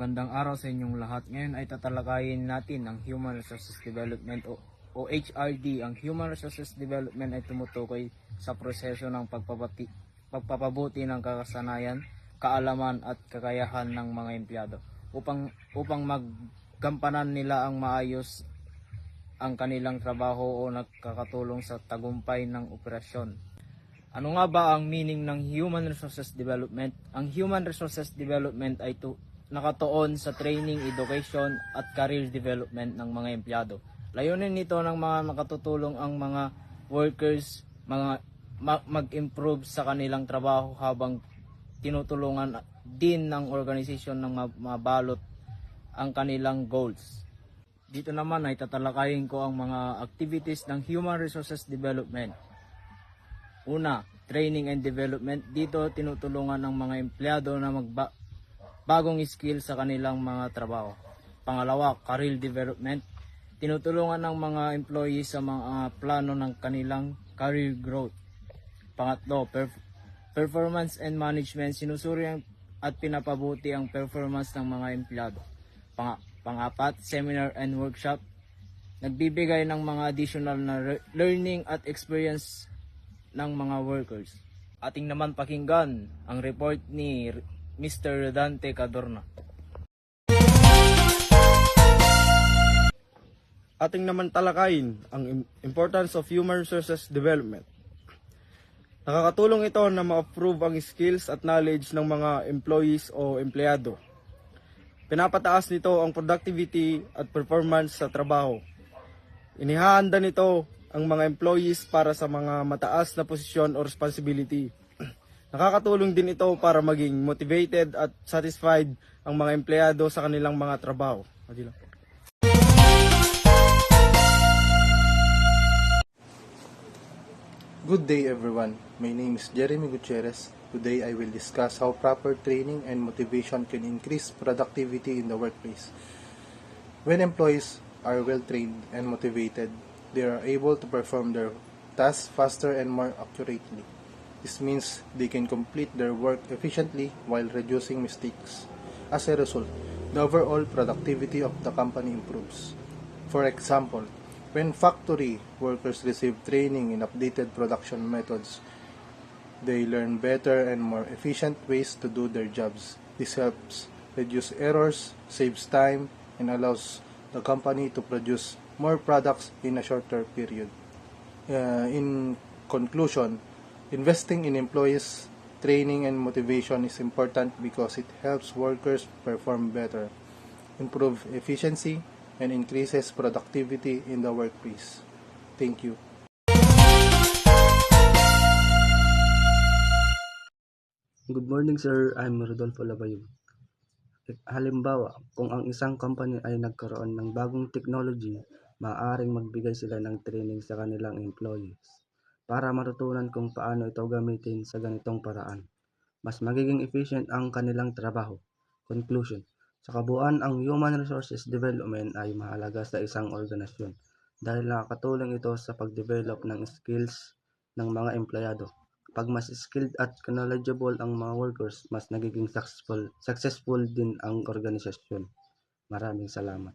Magandang araw sa inyong lahat. Ngayon ay tatalakayin natin ang Human Resources Development o HRD. Ang Human Resources Development ay tumutukoy sa proseso ng pagpapabuti ng kakasanayan, kaalaman at kakayahan ng mga empleyado upang maggampanan nila ang maayos ang kanilang trabaho o nagkakatulong sa tagumpay ng operasyon. Ano nga ba ang meaning ng Human Resources Development? Ang Human Resources Development ay nakatuon sa training, education at career development ng mga empleyado. Layunin nito ng mga makatutulong ang mga workers mag-improve sa kanilang trabaho habang tinutulungan din ng organisasyon ng mabalot ang kanilang goals. Dito naman ay tatalakayin ko ang mga activities ng Human Resources Development. Una, training and development. Dito tinutulungan ng mga empleyado na bagong skill sa kanilang mga trabaho. Pangalawa, career development. Tinutulungan ng mga employees sa mga plano ng kanilang career growth. Pangatlo, performance and management. Sinusuri at pinapabuti ang performance ng mga empleyado. Pangapat, seminar and workshop. Nagbibigay ng mga additional na learning at experience ng mga workers. Ating naman pakinggan ang report ni Mr. Dante Cadorna. Ating naman talakayin ang importance of human resources development. Nakakatulong ito na ma-approve ang skills at knowledge ng mga employees o empleyado. Pinapataas nito ang productivity at performance sa trabaho. Inihahanda nito ang mga employees para sa mga mataas na posisyon o responsibility. Nakakatulong din ito para maging motivated at satisfied ang mga empleyado sa kanilang mga trabaho. Good day everyone, my name is Jeremy Gutierrez. Today I will discuss how proper training and motivation can increase productivity in the workplace. When employees are well trained and motivated, they are able to perform their tasks faster and more accurately. This means they can complete their work efficiently while reducing mistakes. As a result, the overall productivity of the company improves. For example, when factory workers receive training in updated production methods, they learn better and more efficient ways to do their jobs. This helps reduce errors, saves time, and allows the company to produce more products in a shorter period. In conclusion, investing in employees' training and motivation is important because it helps workers perform better, improve efficiency, and increases productivity in the workplace. Thank you. Good morning sir, I'm Rodolfo Labayog. Halimbawa, kung ang isang company ay nagkaroon ng bagong technology, maaaring magbigay sila ng training sa kanilang employees para matutunan kung paano ito gamitin sa ganitong paraan. Mas magiging efficient ang kanilang trabaho. Conclusion, sa kabuuan ang human resources development ay mahalaga sa isang organisasyon dahil nakakatulong ito sa pag-develop ng skills ng mga empleyado. Pag mas skilled at knowledgeable ang mga workers, mas nagiging successful din ang organisasyon. Maraming salamat.